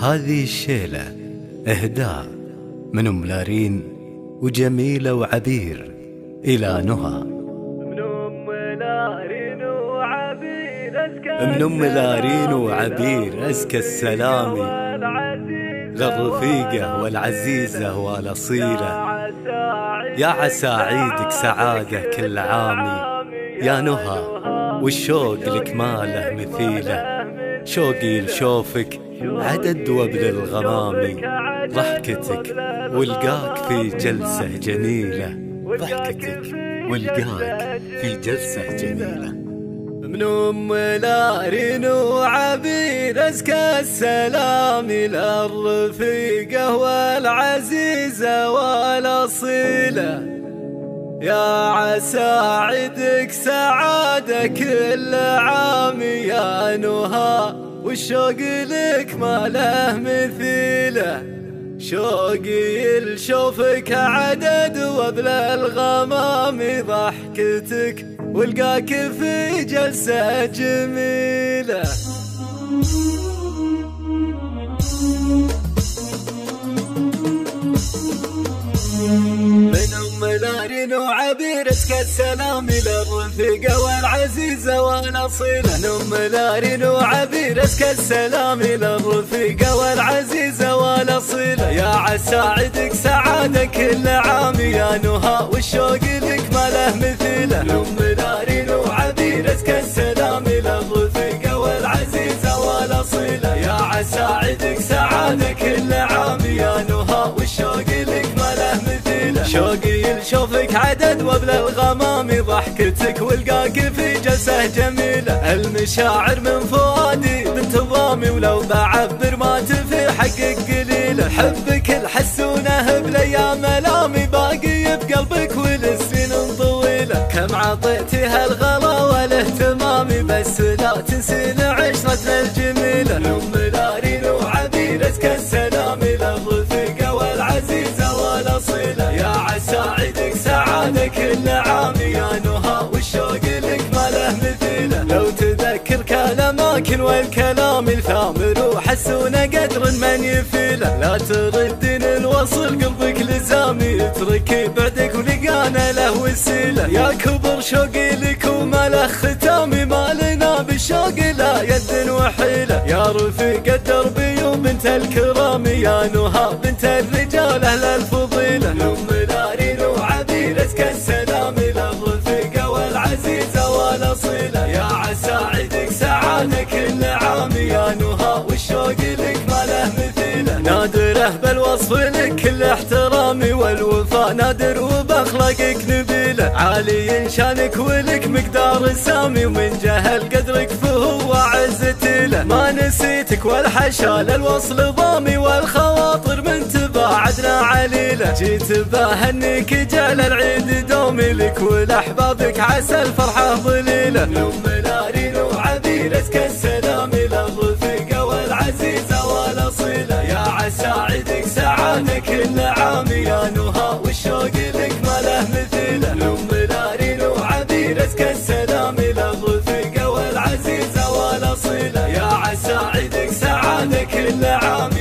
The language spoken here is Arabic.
هذه الشيلة إهداء من أم لارين وجميلة وعبير إلى نهى. من أم لارين وعبير أزكى السلام للرفيقة والعزيزة والأصيلة. يا عسى عيدك سعادة كل عام يا نهى، والشوق لك ما له مثيله. شوقي لشوفك عدد وبل الغمام، ضحكتك والقاك في جلسة جميلة. ضحكتك والقاك في جلسة جميلة. من أم لارين وعبير أزكى السلام للرفيقة والعزيزة والأصيلة. يا عسى عيدك سعادة كل عام يا نهى، والشوق لك ما له مثيله. شوقي لشوفك عدد وبل الغمام، ضحكتك والقاك في جلسة جميلة. من أم لارين وعبير أزكى السلام للرفيقة والعزيزة والأصيلة. من أم لارين وعبير أزكى السلام للرفيقة والعزيزة والأصيلة. يا عسى عيدك سعادة كل عام يا نهى، والشوق لك ما له مثيله. من أم لارين وعبير أزكى السلام للرفيقة والعزيزة والأصيلة. يا عسى عيدك سعادة كل عام يا نهى، والشوق لك ما له مثيله. شوقي لشوفك عدد وبل الغمام، ضحكتك والقاك في جلسة جميلة. المشاعر من فؤادي بنت ضامي، ولو بعبر ما تفي حقك قليلة. حبك الحسونه بالايام ملامي، باقي بقلبك والسنين طويلة. كم عطيتها الغلا والاهتمام، بس لا تنسين عشرتنا الجميلة. أم لارين وعبير أزكى السلام للرفيقة والعزيزة والأصيلة. يا عسى عيدك سعادة كل عام يا نهى، والشوق لك ما له مثيله. لو تذكر كلامك والكلام الثامر، وحسون قدر من يفيله. لا تردين الوصل قلبك لزامي، اتركي بعدك ولقانا له وسيله. يا كبر شوقي لك وما له ختامي، ما لنا بالشوق لا يد وحيله. يا رفيق الدربي وبنت الكرام يا نهى، بنت الرجال اهل الفضيله. أم لارين وعبير أزكى السلام للرفيقة والعزيزة والأصيلة. يا عسى عيدك سعادة كل عام يا نهى، والشوق لك ما له مثيله. نادره بالوصف لك كل احترامي، والوفاء نادر وبأخلاقك نبيله. عالي شانك ولك مقدار سامي، ومن جهل قدرك فهو عزتي له. ما نسيتك والحشا للوصل ضامي، والخواطر من تباعدنا عليله. جيت بهنيك جعل العيد دومي لك ولأحبابك، عسى الفرحة ظليله. أم لارين وعبير أزكى السلام للرفيقة والعزيزة والأصيلة. يا عسى عيدك سعادة كل عام يا نهى، والشوق لك ما له مثيله. أم لارين وعبير أزكى السلام للرفيقة والعزيزة والأصيلة. يا عسى عيدك سعادة كل عام